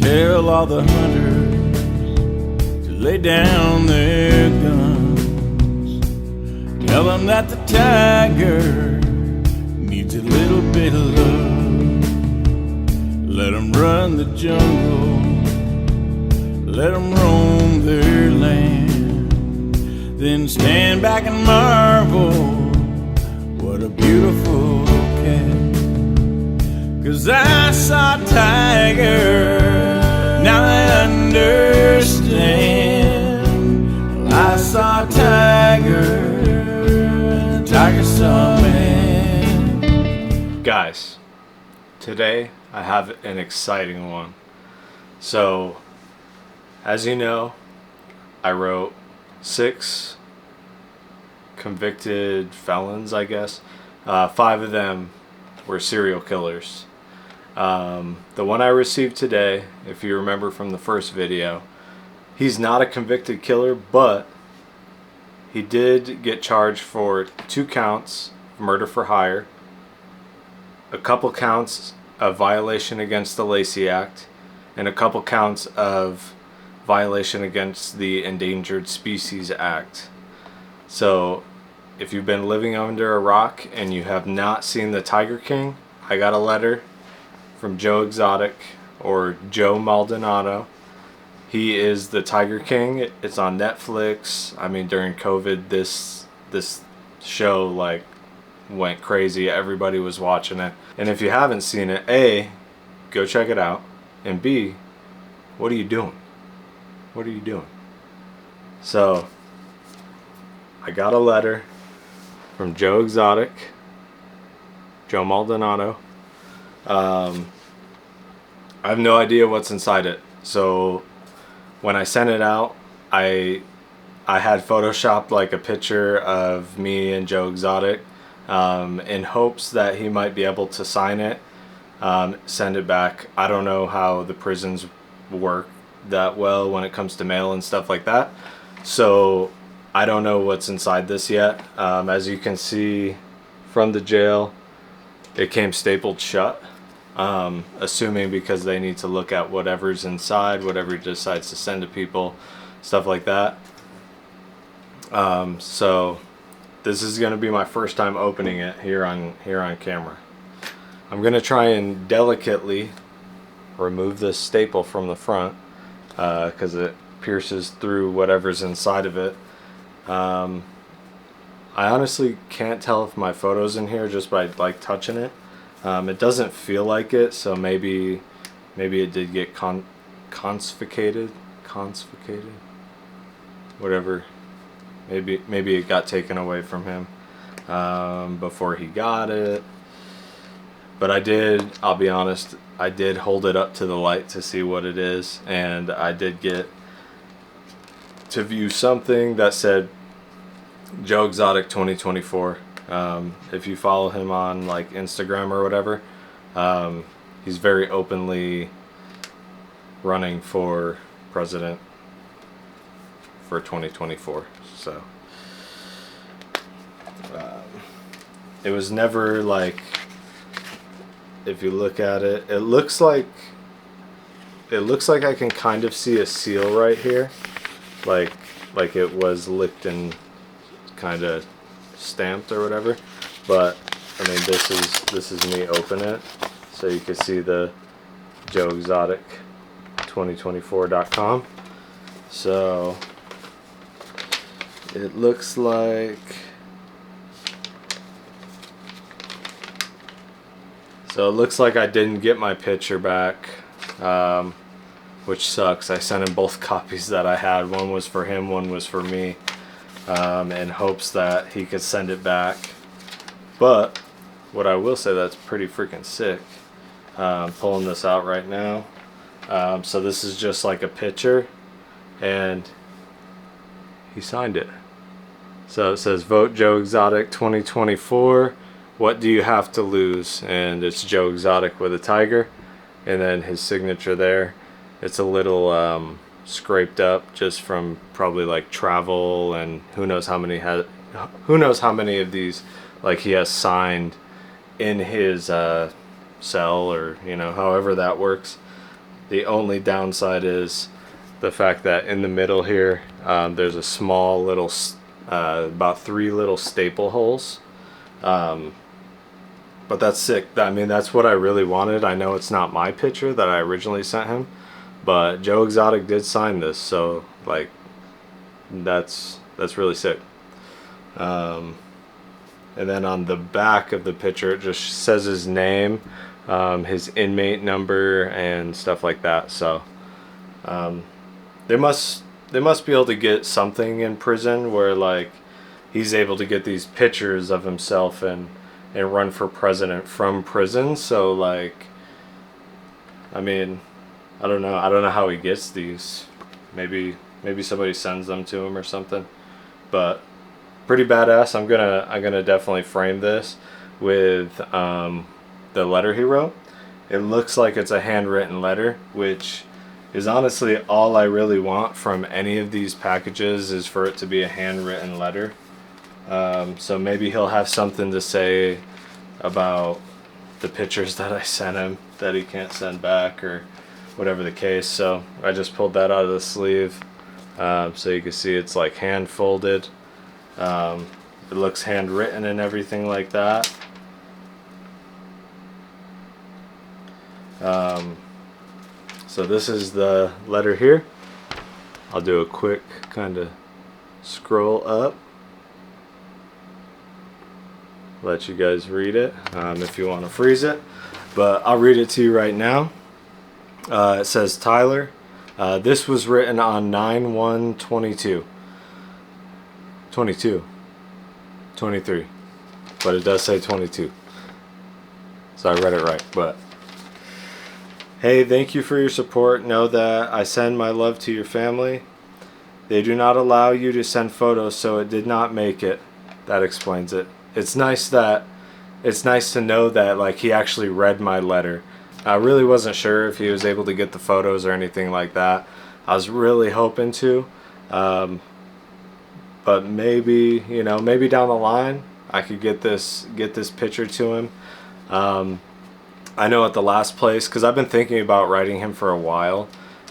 tell all the hunters to lay down their guns. Tell them that the tiger needs a little bit of love. Let them run the jungle, let them roam their land. Then stand back and marvel, what a beautiful cat. 'Cause I saw a tiger, now I understand. Well, I saw a tiger, and the tiger saw me. Guys, today I have an exciting one. So, as you know, I wrote 6 convicted felons, I guess. 5 of them were serial killers. The one I received today, if you remember from the first video, he's not a convicted killer, but he did get charged for 2 counts of murder for hire, a couple counts of violation against the Lacey Act, and a couple counts of violation against the Endangered Species Act. So if you've been living under a rock and you have not seen The Tiger King, I got a letter from Joe Exotic, or Joe Maldonado. He is the Tiger King. It's on Netflix. I mean, during COVID, this show like went crazy. Everybody was watching it. And if you haven't seen it, A, go check it out, and B, what are you doing? What are you doing? So I got a letter from Joe Exotic, Joe Maldonado. I have no idea what's inside it. So when I sent it out, I had photoshopped like a picture of me and Joe Exotic, in hopes that he might be able to sign it, send it back. I don't know how the prisons work that well when it comes to mail and stuff like that, so I don't know what's inside this yet. As you can see from the jail, it came stapled shut, assuming because they need to look at whatever's inside, whatever he decides to send to people, stuff like that. So this is going to be my first time opening it here on camera. I'm going to try and delicately remove this staple from the front, because it pierces through whatever's inside of it. I honestly can't tell if my photo's in here just by like touching it. It doesn't feel like it, so maybe it did get confiscated, whatever. Maybe it got taken away from him before he got it. But I'll be honest, I did hold it up to the light to see what it is, and I did get to view something that said Joe Exotic 2024. If you follow him on like Instagram or whatever, he's very openly running for president for 2024. So it was never like, if you look at it, it looks like I can kind of see a seal right here, like it was licked and kind of stamped or whatever. But I mean, this is me open it, so you can see the Joe Exotic 2024.com. So it looks like, I didn't get my picture back, which sucks. I sent him both copies that I had. One was for him, one was for me, in hopes that he could send it back. But what I will say, that's pretty freaking sick. I'm pulling this out right now. So this is just like a picture, and he signed it. So it says, "Vote Joe Exotic 2024. What do you have to lose?" And it's Joe Exotic with a tiger, and then his signature there. It's a little scraped up just from probably like travel, and who knows how many of these like he has signed in his cell, or however that works. The only downside is the fact that in the middle here, there's a small little, about 3 little staple holes. But that's sick. I mean, that's what I really wanted. I know it's not my picture that I originally sent him, but Joe Exotic did sign this, so like, that's really sick. And then on the back of the picture, it just says his name, his inmate number, and stuff like that. So they must be able to get something in prison where like he's able to get these pictures of himself and run for president from prison. So like, I mean, I don't know how he gets these. Maybe somebody sends them to him or something. But pretty badass. I'm gonna definitely frame this with the letter he wrote. It looks like it's a handwritten letter, which is honestly all I really want from any of these packages, is for it to be a handwritten letter. So maybe he'll have something to say about the pictures that I sent him that he can't send back, or whatever the case. So I just pulled that out of the sleeve, so you can see it's like hand folded. It looks handwritten and everything like that. So this is the letter here. I'll do a quick kind of scroll up, let you guys read it if you want to freeze it, but I'll read it to you right now. It says, Tyler, this was written on 9/1/22. 23, but it does say 22, so I read it right. But hey, thank you for your support. Know that I send my love to your family. They do not allow you to send photos, so it did not make it. That explains it. It's nice to know that like he actually read my letter. I really wasn't sure if he was able to get the photos or anything like that. I was really hoping to, but maybe, you know, maybe down the line I could get this picture to him. I know at the last place, because I've been thinking about writing him for a while.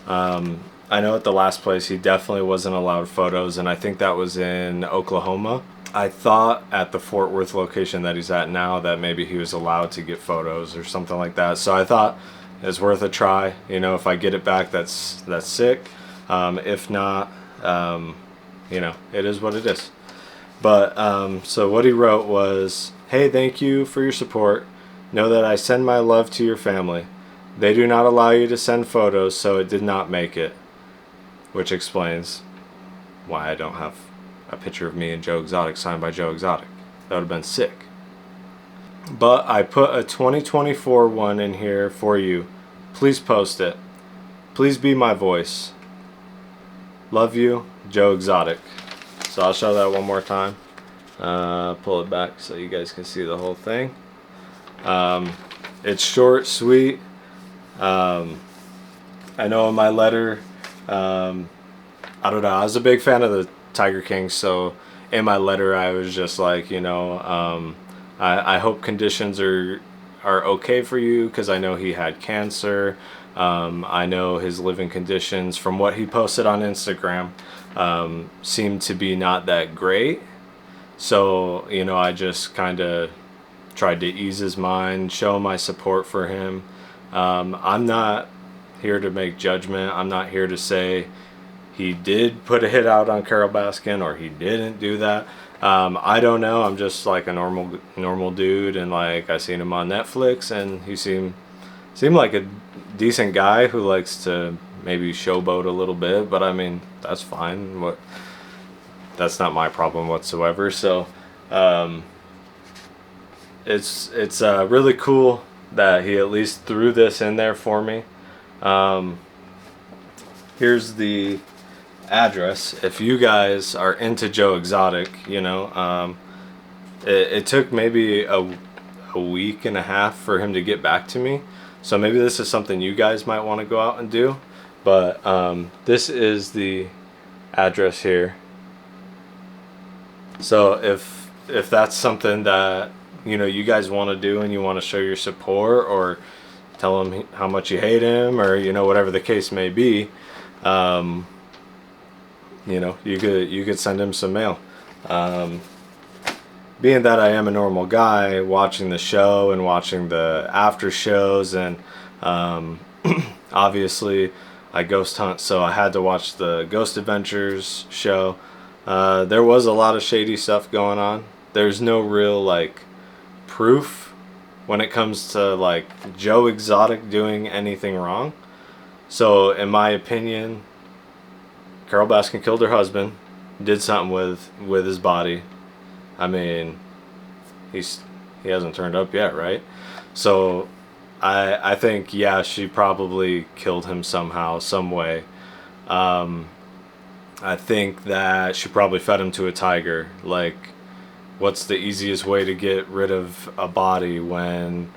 I know at the last place he definitely wasn't allowed photos, and I think that was in Oklahoma. I thought at the Fort Worth location that he's at now that maybe he was allowed to get photos or something like that. So I thought it's worth a try. You know, if I get it back, that's sick. If not, you know, it is what it is. But so what he wrote was, hey, thank you for your support. Know that I send my love to your family. They do not allow you to send photos, so it did not make it. Which explains why I don't have a picture of me and Joe Exotic signed by Joe Exotic. That would have been sick. But I put a 2024 one in here for you. Please post it. Please be my voice. Love you, Joe Exotic. So I'll show that one more time. Pull it back so you guys can see the whole thing. It's short, sweet. I know in my letter, I don't know, I was a big fan of the Tiger King, so in my letter I was just like, you know, I hope conditions are okay for you, because I know he had cancer. I know his living conditions, from what he posted on Instagram, seemed to be not that great. So, you know, I just kind of tried to ease his mind, show my support for him. I'm not here to make judgment. I'm not here to say he did put a hit out on Carole Baskin or he didn't do that. I don't know. I'm just like a normal dude, and like I seen him on Netflix, and he seemed like a decent guy who likes to maybe showboat a little bit. But I mean, that's fine. That's not my problem whatsoever. So it's really cool that he at least threw this in there for me. Here's the address. If you guys are into Joe Exotic, you know, it took maybe a week and a half for him to get back to me. So maybe this is something you guys might want to go out and do. But this is the address here. So if that's something that, you know, you guys want to do and you want to show your support, or tell him how much you hate him, or whatever the case may be. You could send him some mail. Being that I am a normal guy, watching the show and watching the after shows, and obviously I ghost hunt, so I had to watch the Ghost Adventures show. There was a lot of shady stuff going on. There's no real like proof when it comes to like Joe Exotic doing anything wrong. So in my opinion, Carole Baskin killed her husband, did something with his body. I mean, he hasn't turned up yet, right? So I think, yeah, she probably killed him somehow, some way. I think that she probably fed him to a tiger. Like, what's the easiest way to get rid of a body when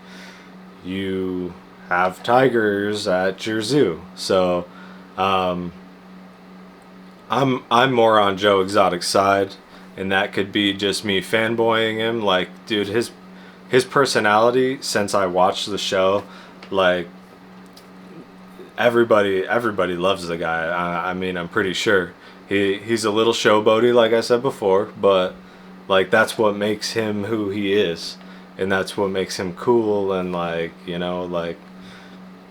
you have tigers at your zoo? So I'm more on Joe Exotic's side, and that could be just me fanboying him. Like, dude, his personality, since I watched the show, like, everybody loves the guy. I mean, I'm pretty sure he's a little showboaty, like I said before, but like that's what makes him who he is, and that's what makes him cool, and like, like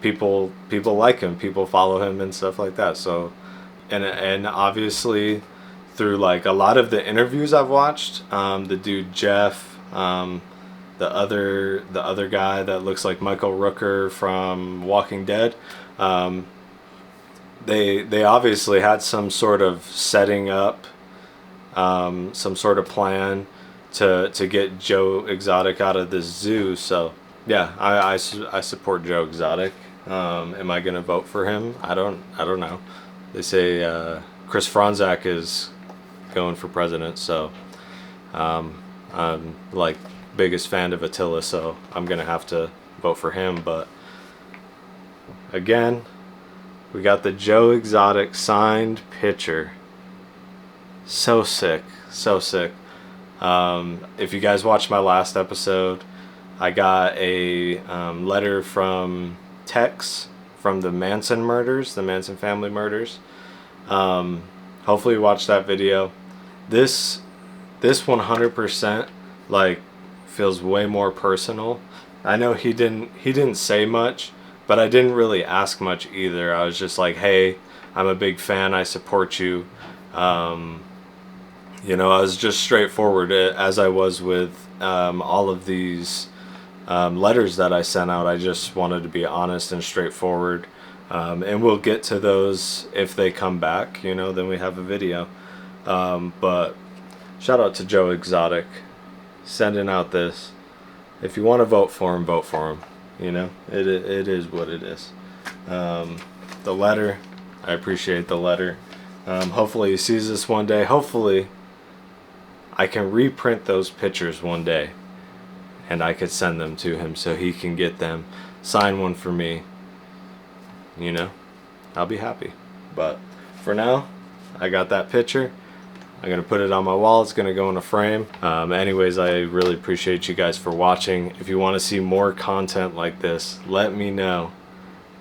people like him, people follow him and stuff like that. So and obviously through like a lot of the interviews I've watched, the dude Jeff, the other guy that looks like Michael Rooker from Walking Dead, they obviously had some sort of setting up, some sort of plan to get Joe Exotic out of the zoo. So yeah, I support Joe Exotic. Am I gonna vote for him? I don't know. They say Chris Franzak is going for president, so I'm like biggest fan of Attila, so I'm gonna have to vote for him. But again, we got the Joe Exotic signed picture. So sick, so sick. If you guys watched my last episode, I got a letter from Tex from the Manson murders, the Manson family murders. Hopefully you watched that video. This 100% like feels way more personal. I know he didn't say much, but I didn't really ask much either. I was just like, hey, I'm a big fan, I support you. I was just straightforward, as I was with all of these letters that I sent out. I just wanted to be honest and straightforward, and we'll get to those if they come back, then we have a video. But shout out to Joe Exotic sending out this. If you want to vote for him, vote for him. It is what it is. The letter, I appreciate the letter. Hopefully he sees this one day. Hopefully I can reprint those pictures one day and I could send them to him so he can get them, sign one for me. I'll be happy. But for now, I got that picture. I'm going to put it on my wall. It's going to go in a frame. Anyways, I really appreciate you guys for watching. If you want to see more content like this, let me know.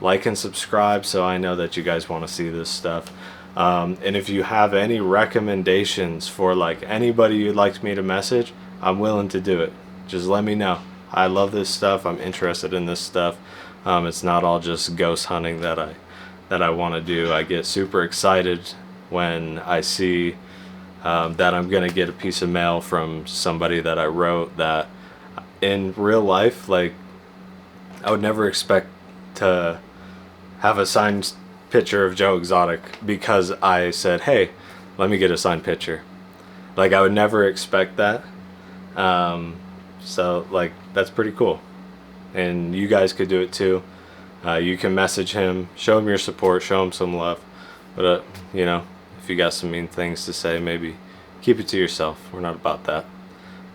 Like and subscribe so I know that you guys want to see this stuff. And if you have any recommendations for like anybody you'd like me to message, I'm willing to do it. Just let me know. I love this stuff. I'm interested in this stuff. It's not all just ghost hunting that I want to do. I get super excited when I see that I'm gonna get a piece of mail from somebody that I wrote that in real life, like, I would never expect to have a signed picture of Joe Exotic because I said, hey, let me get a signed picture. Like, I would never expect that. So like, that's pretty cool, and you guys could do it too. You can message him, show him your support, show him some love. But if you got some mean things to say, maybe keep it to yourself. We're not about that.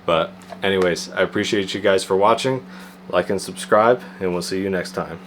But anyways, I appreciate you guys for watching. Like and subscribe, and we'll see you next time.